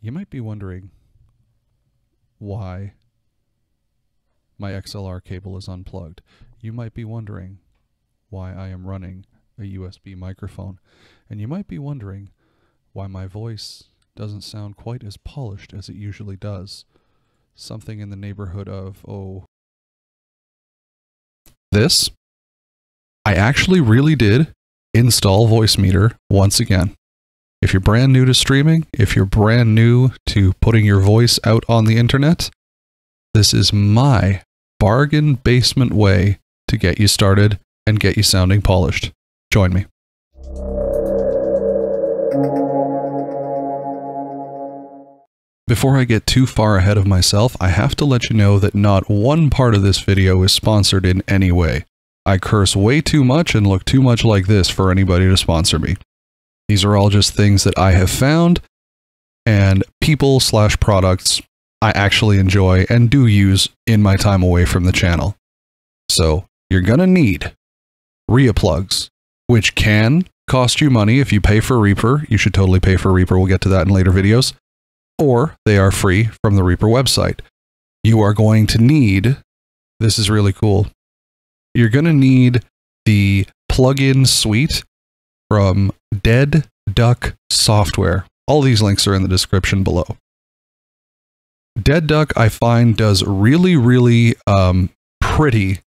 You might be wondering why my XLR cable is unplugged. You might be wondering why I am running a USB microphone. And you might be wondering why my voice doesn't sound quite as polished as it usually does. Something in the neighborhood of, this. I actually really did install Voicemeeter once again. If you're brand new to streaming, if you're brand new to putting your voice out on the internet, this is my bargain basement way to get you started and get you sounding polished. Join me. Before I get too far ahead of myself, I have to let you know that not one part of this video is sponsored in any way. I curse way too much and look too much like this for anybody to sponsor me. These are all just things that I have found and people/products I actually enjoy and do use in my time away from the channel. So you're gonna need RIA plugs, which can cost you money if you pay for Reaper. You should totally pay for Reaper. We'll get to that in later videos. Or they are free from the Reaper website. You are going to need, this is really cool, you're going to need the plugin suite from Dead Duck Software. All these links are in the description below. Dead Duck, I find, does really pretty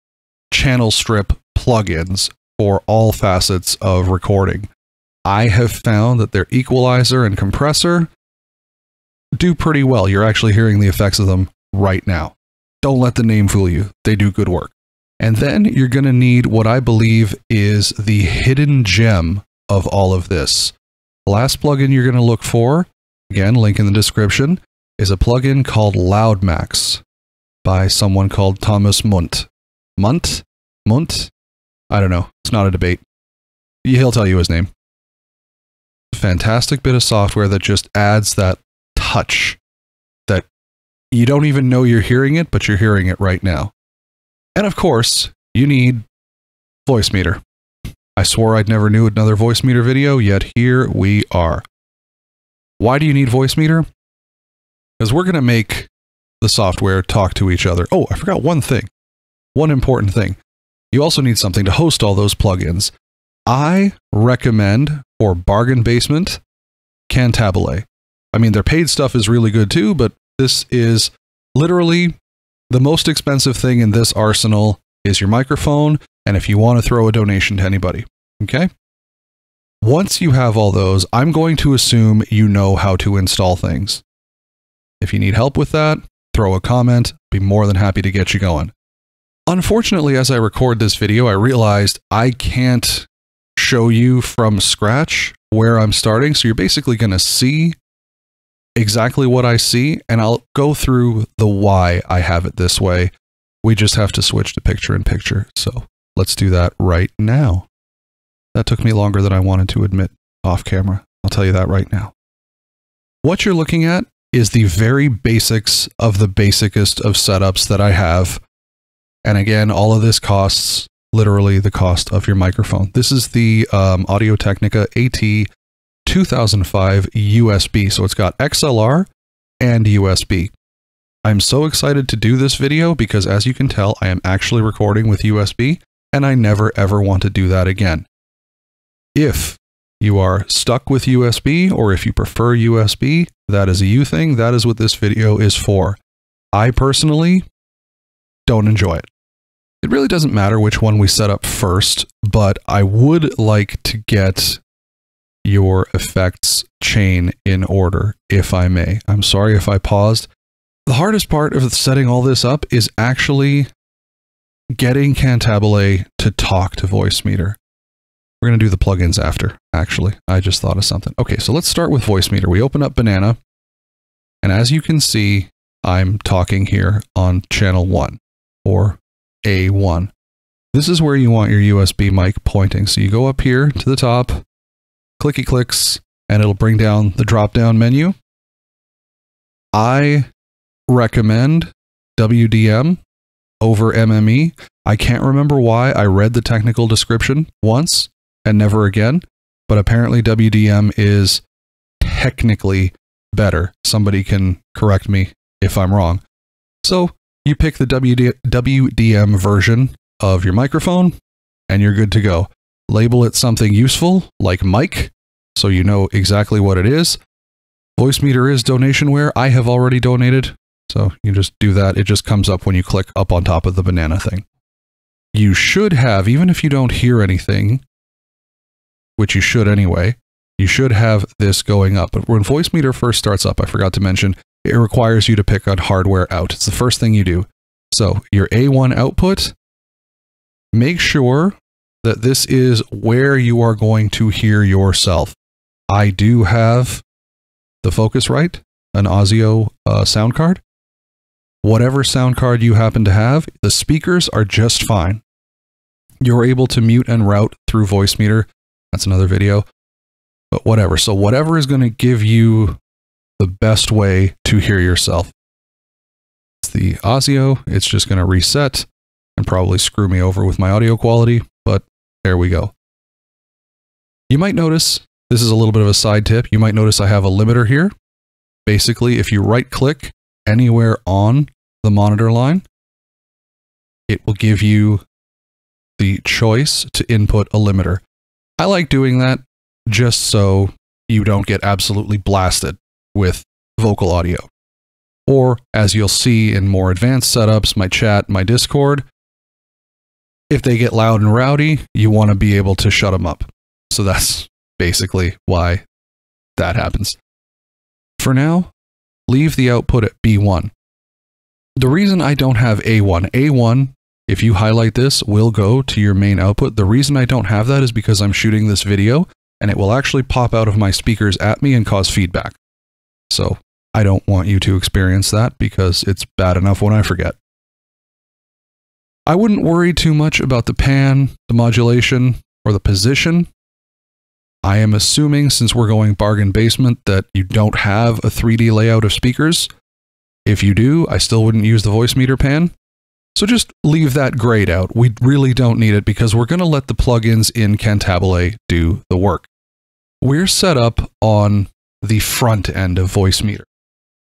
channel strip plugins for all facets of recording. I have found that their equalizer and compressor do pretty well. You're actually hearing the effects of them right now. Don't let the name fool you. They do good work. And then you're going to need what I believe is the hidden gem of all of this. The last plugin you're going to look for, again, link in the description, is a plugin called Loudmax by someone called Thomas Munt. Munt? I don't know. It's not a debate. He'll tell you his name. Fantastic bit of software that just adds that touch that you don't even know you're hearing it, but you're hearing it right now. And of course, you need Voicemeeter. I swore I'd never do another Voicemeeter video, yet here we are. Why do you need Voicemeeter? Because we're going to make the software talk to each other. Oh, I forgot one thing. One important thing. You also need something to host all those plugins. I recommend, for bargain basement, Cantabile. I mean, their paid stuff is really good too, but this is literally the most expensive thing in this arsenal is your microphone, and if you want to throw a donation to anybody, okay? Once you have all those, I'm going to assume you know how to install things. If you need help with that, throw a comment. Be more than happy to get you going. Unfortunately, as I record this video, I realized I can't show you from scratch where I'm starting, so you're basically going to see exactly what I see, and I'll go through the why I have it this way. We just have to switch to picture-in-picture, so let's do that right now. That took me longer than I wanted to admit off camera. I'll tell you that right now. What you're looking at is the very basics of the basicest of setups that I have, and again, all of this costs literally the cost of your microphone. This is the Audio-Technica AT 2005 USB, so it's got XLR and USB. I'm so excited to do this video because, as you can tell, I am actually recording with USB, and I never ever want to do that again. If you are stuck with USB, or if you prefer USB, that is a you thing. That is what this video is for. I personally don't enjoy it. It really doesn't matter which one we set up first, but I would like to get your effects chain in order, if I may. I'm sorry if I paused. The hardest part of setting all this up is actually getting Cantabile to talk to Voicemeeter. We're going to do the plugins after, actually. I just thought of something. Okay, so let's start with Voicemeeter. We open up Banana, and as you can see, I'm talking here on channel 1, or A1. This is where you want your USB mic pointing. So you go up here to the top, clicky clicks, and it'll bring down the drop down menu. I recommend WDM over MME. I can't remember why. I read the technical description once and never again, but apparently WDM is technically better. Somebody can correct me if I'm wrong. So you pick the WDM version of your microphone and you're good to go. Label it something useful like mic, so you know exactly what it is. Voicemeeter is donationware. I have already donated, so you just do that. It just comes up when you click up on top of the banana thing. You should have, even if you don't hear anything, which you should anyway, you should have this going up. But when Voicemeeter first starts up, I forgot to mention, it requires you to pick on hardware out. It's the first thing you do. So your A1 output, make sure that this is where you are going to hear yourself. I do have the Focusrite, an Audio sound card. Whatever sound card you happen to have, the speakers are just fine. You're able to mute and route through Voicemeeter. That's another video, but whatever. So whatever is going to give you the best way to hear yourself. It's the Audio. It's just going to reset and probably screw me over with my audio quality, but there we go. You might notice, this is a little bit of a side tip, you might notice I have a limiter here. Basically, if you right click anywhere on the monitor line, it will give you the choice to input a limiter. I like doing that just so you don't get absolutely blasted with vocal audio. Or, as you'll see in more advanced setups, my chat, my Discord, if they get loud and rowdy, you want to be able to shut them up. So that's basically why that happens. For now, leave the output at B1. The reason I don't have A1, if you highlight this, will go to your main output. The reason I don't have that is because I'm shooting this video and it will actually pop out of my speakers at me and cause feedback. So I don't want you to experience that because it's bad enough when I forget. I wouldn't worry too much about the pan, the modulation, or the position. I am assuming, since we're going bargain basement, that you don't have a 3D layout of speakers. If you do, I still wouldn't use the Voicemeeter pan. So just leave that grayed out. We really don't need it because we're going to let the plugins in Cantabile do the work. We're set up on the front end of Voicemeeter.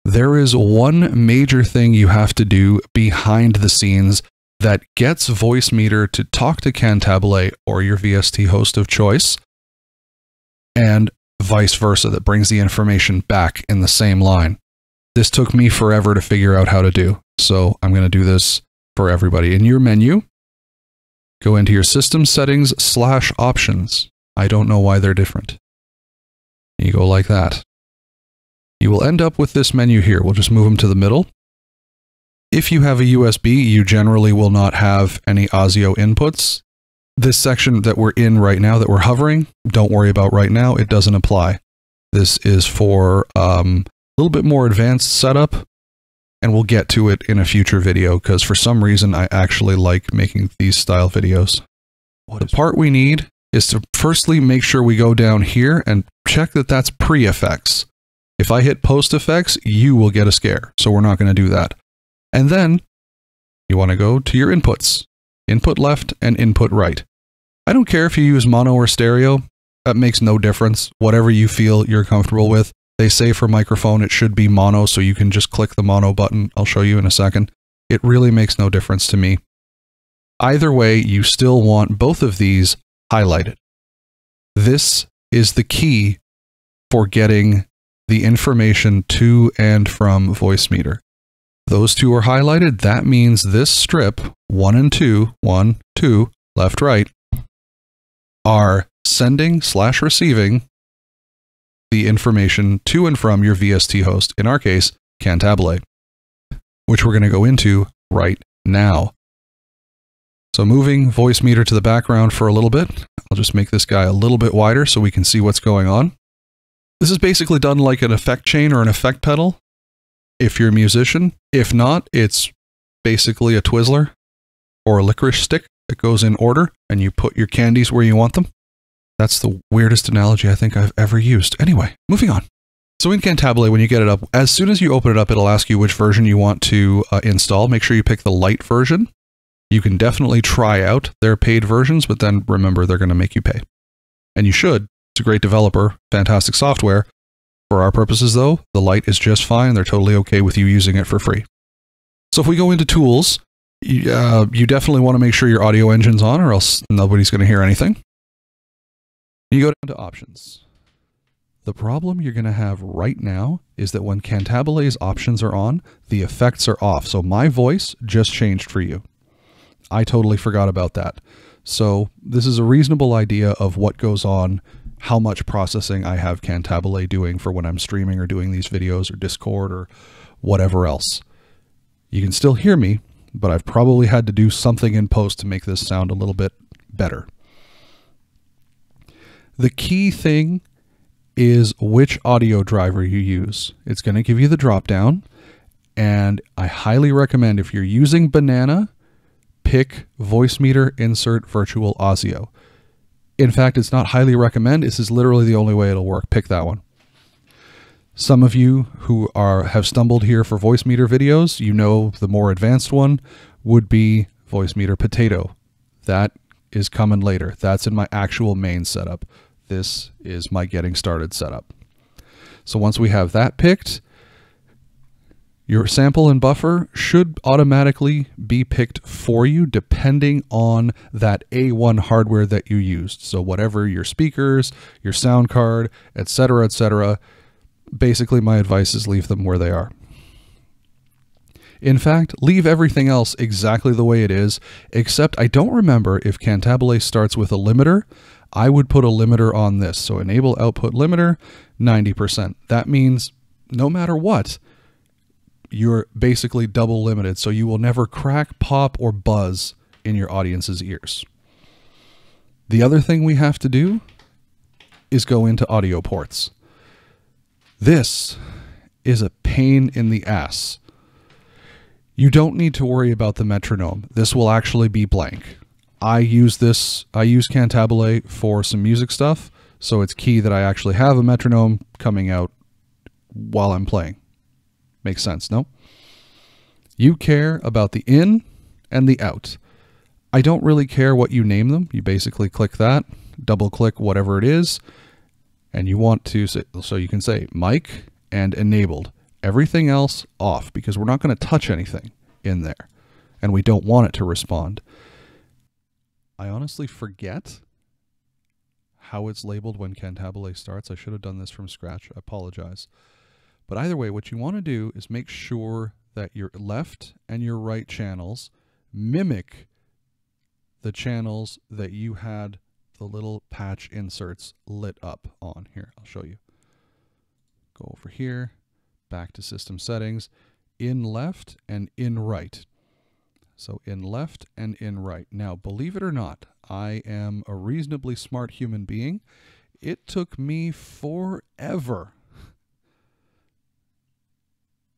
There is one major thing you have to do behind the scenes that gets Voicemeeter to talk to Cantabile or your VST host of choice, and vice versa, that brings the information back in the same line. This took me forever to figure out how to do, so I'm going to do this for everybody. In your menu, go into your system settings / options. I don't know why they're different. You go like that. You will end up with this menu here. We'll just move them to the middle. If you have a USB, you generally will not have any Audio inputs. This section that we're in right now, that we're hovering, don't worry about right now. It doesn't apply. This is for a little bit more advanced setup, and we'll get to it in a future video because for some reason I actually like making these style videos. The part we need is to firstly make sure we go down here and check that that's pre-effects. If I hit post effects, you will get a scare, so we're not going to do that. And then you want to go to your inputs, input left and input right. I don't care if you use mono or stereo, that makes no difference. Whatever you feel you're comfortable with. They say for microphone it should be mono, so you can just click the mono button. I'll show you in a second. It really makes no difference to me. Either way, you still want both of these highlighted. This is the key for getting the information to and from Voicemeeter. Those two are highlighted. That means this strip, 1 and 2, 1, 2, left, right, are sending / receiving the information to and from your VST host, in our case, Cantabile, which we're going to go into right now. So moving Voicemeeter to the background for a little bit. I'll just make this guy a little bit wider so we can see what's going on. This is basically done like an effect chain or an effect pedal, if you're a musician. If not, it's basically a Twizzler or a licorice stick that goes in order, and you put your candies where you want them. That's the weirdest analogy I think I've ever used. Anyway, moving on. So in Cantabile, when you get it up, as soon as you open it up, it'll ask you which version you want to install. Make sure you pick the light version. You can definitely try out their paid versions, but then remember, they're going to make you pay. And you should. It's a great developer, fantastic software. For our purposes though, the light is just fine. They're totally okay with you using it for free. So if we go into tools, you definitely want to make sure your audio engine's on, or else nobody's going to hear anything. You go down to options. The problem you're going to have right now is that when Cantabile's options are on, the effects are off. So my voice just changed for you. I totally forgot about that. So this is a reasonable idea of what goes on, how much processing I have Cantabile doing for when I'm streaming or doing these videos or Discord or whatever else. You can still hear me, but I've probably had to do something in post to make this sound a little bit better. The key thing is which audio driver you use. It's going to give you the drop down, and I highly recommend, if you're using Banana, pick Voicemeeter Insert Virtual Audio. In fact, it's not highly recommend. This is literally the only way it'll work. Pick that one. Some of you who have stumbled here for Voicemeeter videos, you know the more advanced one would be Voicemeeter Potato. That is coming later. That's in my actual main setup. This is my getting started setup. So once we have that picked, your sample and buffer should automatically be picked for you depending on that A1 hardware that you used. So whatever your speakers, your sound card, etc., basically my advice is leave them where they are. In fact, leave everything else exactly the way it is, except I don't remember if Cantabile starts with a limiter. I would put a limiter on this. So enable output limiter, 90%. That means no matter what, you're basically double limited. So you will never crack, pop, or buzz in your audience's ears. The other thing we have to do is go into audio ports. This is a pain in the ass. You don't need to worry about the metronome. This will actually be blank. I use Cantabile for some music stuff, so it's key that I actually have a metronome coming out while I'm playing. Makes sense, no? You care about the in and the out. I don't really care what you name them. You basically click that, double click whatever it is, and you want to say, so you can say mic and enabled. Everything else off, because we're not going to touch anything in there, and we don't want it to respond. I honestly forget how it's labeled when Cantabile starts. I should have done this from scratch. I apologize. But either way, what you want to do is make sure that your left and your right channels mimic the channels that you had the little patch inserts lit up on. Here, I'll show you. Go over here, back to system settings, in left and in right. So in left and in right. Now, believe it or not, I am a reasonably smart human being. It took me forever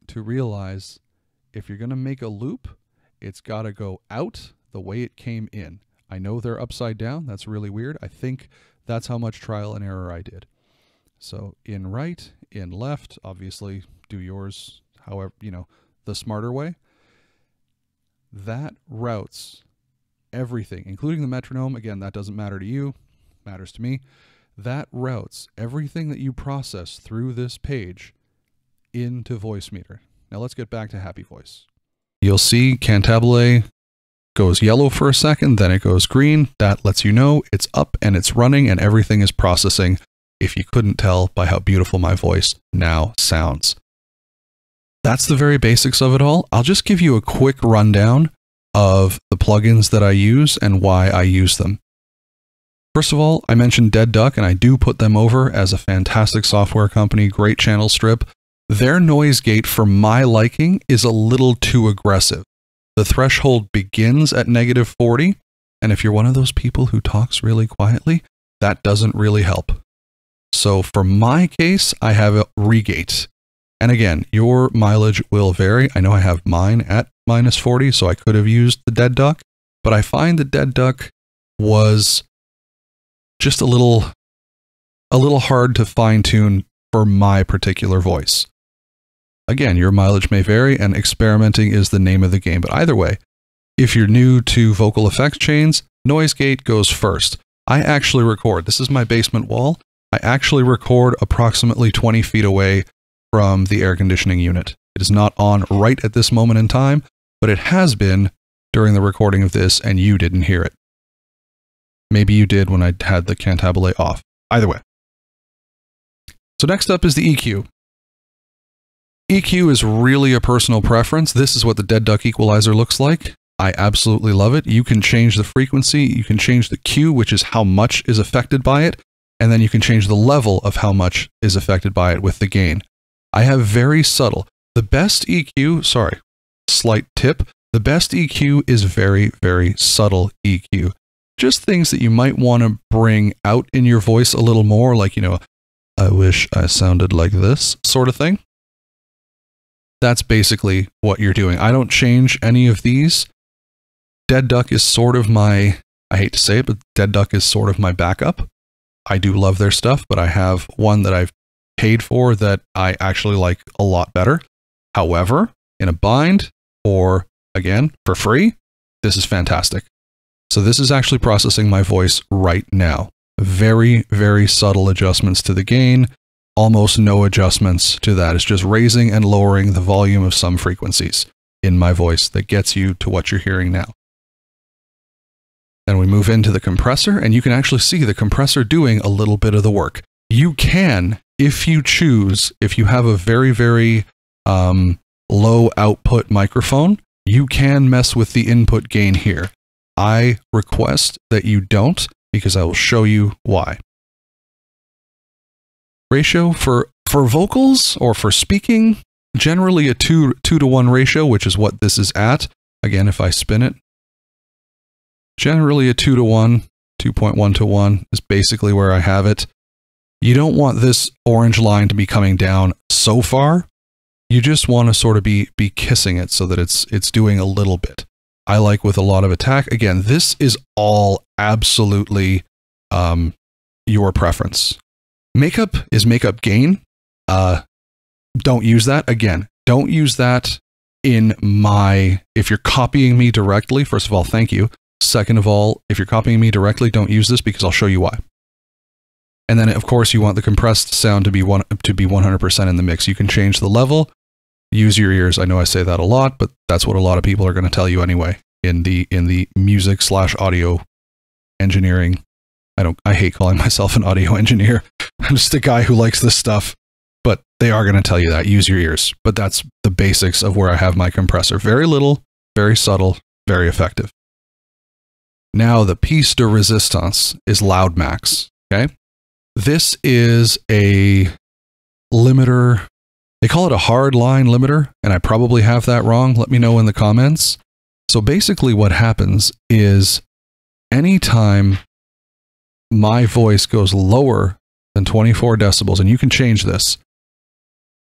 to realize if you're going to make a loop, it's got to go out the way it came in. I know they're upside down. That's really weird. I think that's how much trial and error I did. So in right, in left, obviously do yours however, the smarter way. That routes everything, including the metronome. Again, that doesn't matter to you, matters to me. That routes everything that you process through this page into Voicemeeter. Now let's get back to Happy Voice. You'll see Cantabile goes yellow for a second, then it goes green. That lets you know it's up and it's running and everything is processing, if you couldn't tell by how beautiful my voice now sounds. That's the very basics of it all. I'll just give you a quick rundown of the plugins that I use and why I use them. First of all, I mentioned Dead Duck, and I do put them over as a fantastic software company, great channel strip. Their noise gate, for my liking, is a little too aggressive. The threshold begins at -40, and if you're one of those people who talks really quietly, that doesn't really help. So for my case, I have a regate. And again, your mileage will vary. I know I have mine at -40, so I could have used the Dead Duck, but I find the Dead Duck was just a little hard to fine tune for my particular voice. Again, your mileage may vary, and experimenting is the name of the game. But either way, if you're new to vocal effects chains, noise gate goes first. I actually record. This is my basement wall. I actually record approximately 20 feet away from the air conditioning unit. It is not on right at this moment in time, but it has been during the recording of this, and you didn't hear it. Maybe you did when I had the cantabile off. Either way. So next up is the EQ. EQ is really a personal preference. This is what the dead duck equalizer looks like. I absolutely love it. You can change the frequency, you can change the Q, which is how much is affected by it, and then you can change the level of how much is affected by it with the gain. I have very subtle. The best EQ, sorry, slight tip, the best EQ is very, very subtle EQ. Just things that you might want to bring out in your voice a little more, like, you know, I wish I sounded like this sort of thing. That's basically what you're doing. I don't change any of these. Dead Duck is sort of my, I hate to say it, but Dead Duck is sort of my backup. I do love their stuff, but I have one that I've paid for that I actually like a lot better. However, in a bind, or again, for free, this is fantastic. So this is actually processing my voice right now. Very, very subtle adjustments to the gain. Almost no adjustments to that. It's just raising and lowering the volume of some frequencies in my voice that gets you to what you're hearing now. Then we move into the compressor, and you can actually see the compressor doing a little bit of the work. You can, if you choose, if you have a very, very low output microphone, you can mess with the input gain here. I request that you don't, because I will show you why. Ratio for vocals or for speaking, generally a 2-to-1 ratio, which is what this is at. Again, if I spin it, generally a 2-to-1, 2.1 to 1 is basically where I have it. You don't want this orange line to be coming down so far. You just want to sort of be kissing it so that it's doing a little bit. I like with a lot of attack. Again, this is all absolutely your preference. Makeup is makeup gain. Don't use that. Again, don't use that in my, if you're copying me directly, first of all, thank you. Second of all, if you're copying me directly, don't use this because I'll show you why. And then of course you want the compressed sound to be 100% in the mix. You can change the level, use your ears. I know I say that a lot, but that's what a lot of people are going to tell you anyway in the music/audio engineering. I hate calling myself an audio engineer. I'm just a guy who likes this stuff, but they are going to tell you that. Use your ears. But that's the basics of where I have my compressor. Very little, very subtle, very effective. Now the piece de resistance is loud max. Okay. This is a limiter. They call it a hard line limiter, and I probably have that wrong. Let me know in the comments. So basically what happens is anytime my voice goes lower than 24 decibels, and you can change this,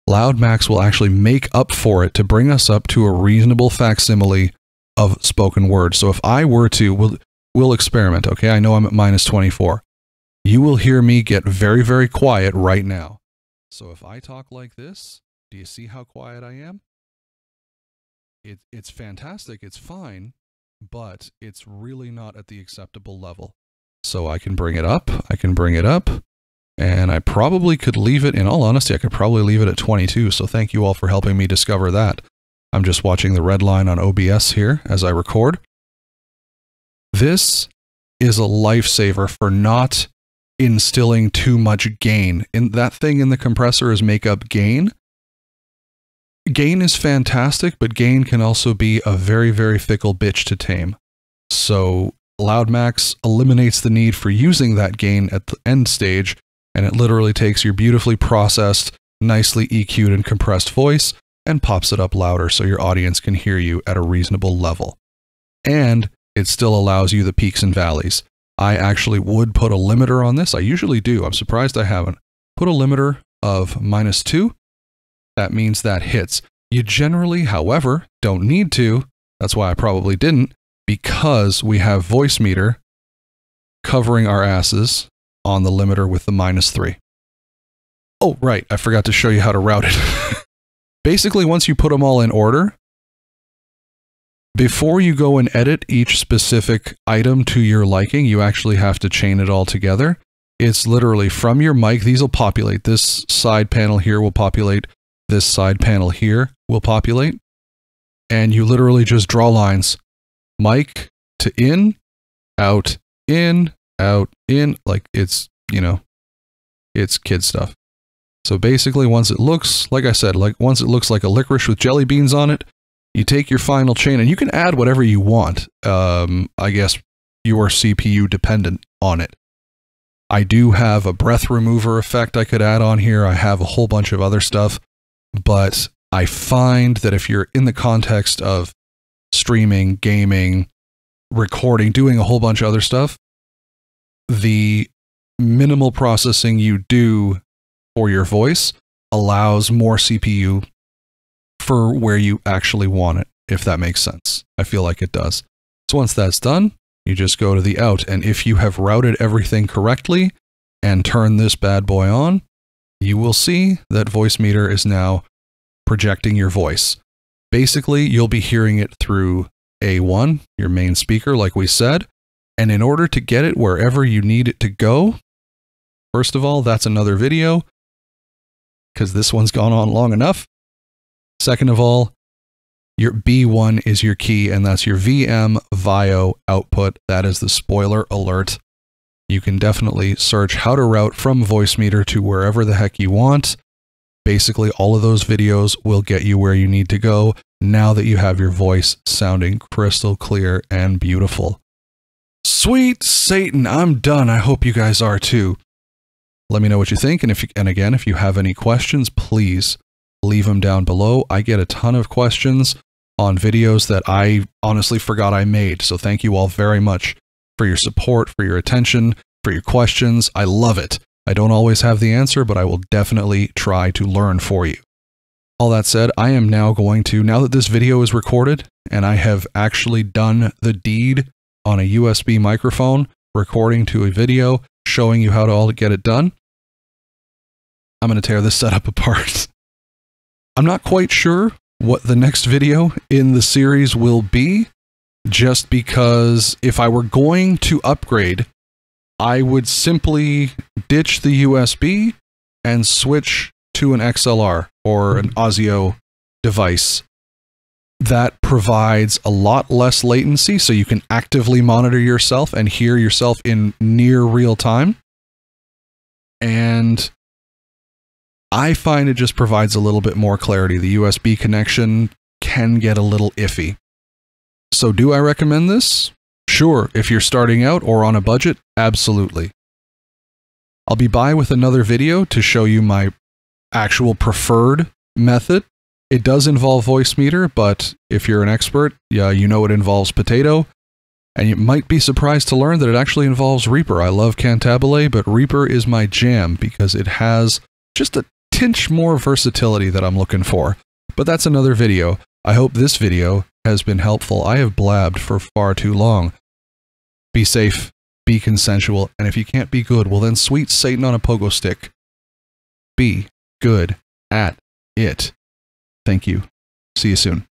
Loud Max will actually make up for it to bring us up to a reasonable facsimile of spoken word. So if I were to, we'll experiment, okay? I know I'm at -24. You will hear me get very, very quiet right now. So if I talk like this, do you see how quiet I am? It's fantastic, it's fine, but it's really not at the acceptable level. So I can bring it up, and I probably could leave it, in all honesty, I could probably leave it at 22, so thank you all for helping me discover that. I'm just watching the red line on OBS here as I record. This is a lifesaver for not instilling too much gain. That thing in the compressor is makeup gain. Gain is fantastic, but gain can also be a very, very fickle bitch to tame. So Loud Max eliminates the need for using that gain at the end stage, and it literally takes your beautifully processed, nicely EQ'd and compressed voice and pops it up louder so your audience can hear you at a reasonable level. And it still allows you the peaks and valleys. I actually would put a limiter on this. I usually do. I'm surprised I haven't. Put a limiter of -2. That means that hits. You generally, however, don't need to. That's why I probably didn't, because we have Voicemeeter covering our asses on the limiter with the -3. Oh, right. I forgot to show you how to route it. Basically, once you put them all in order, before you go and edit each specific item to your liking, you actually have to chain it all together. It's literally from your mic. These will populate. This side panel here will populate. This side panel here will populate. And you literally just draw lines. Mic to in, out, in, like it's, you know, it's kid stuff. So basically once it looks, like I said, like once it looks like a licorice with jelly beans on it, you take your final chain and you can add whatever you want. I guess you are CPU dependent on it. I do have a breath remover effect I could add on here. I have a whole bunch of other stuff, but I find that if you're in the context of streaming, gaming, recording, doing a whole bunch of other stuff, the minimal processing you do for your voice allows more CPU for where you actually want it, if that makes sense. I feel like it does. So once that's done, you just go to the out, and if you have routed everything correctly and turn this bad boy on, you will see that Voicemeeter is now projecting your voice. Basically, you'll be hearing it through A1, your main speaker, like we said, and in order to get it wherever you need it to go, first of all, that's another video, because this one's gone on long enough. Second of all, your B1 is your key, and that's your VM VIO output. That is the spoiler alert. You can definitely search how to route from Voicemeeter to wherever the heck you want. Basically, all of those videos will get you where you need to go now that you have your voice sounding crystal clear and beautiful. Sweet Satan, I'm done. I hope you guys are too. Let me know what you think, and again, if you have any questions, please leave them down below. I get a ton of questions on videos that I honestly forgot I made, so thank you all very much for your support, for your attention, for your questions. I love it. I don't always have the answer, but I will definitely try to learn for you. All that said, I am now going to, now that this video is recorded, and I have actually done the deed on a USB microphone, recording to a video, showing you how to all get it done, I'm going to tear this setup apart. I'm not quite sure what the next video in the series will be, just because if I were going to upgrade, I would simply ditch the USB and switch to an XLR or an Audio device that provides a lot less latency, so you can actively monitor yourself and hear yourself in near real time. And I find it just provides a little bit more clarity. The USB connection can get a little iffy. So do I recommend this? Sure. If you're starting out or on a budget, absolutely. I'll be by with another video to show you my actual preferred method. It does involve Voicemeeter, but if you're an expert, yeah, you know it involves Potato. And you might be surprised to learn that it actually involves Reaper. I love Cantabile, but Reaper is my jam because it has just a tinge more versatility that I'm looking for. But that's another video. I hope this video has been helpful. I have blabbed for far too long. Be safe, be consensual, and if you can't be good, well then sweet Satan on a pogo stick. Be good at it. Thank you. See you soon.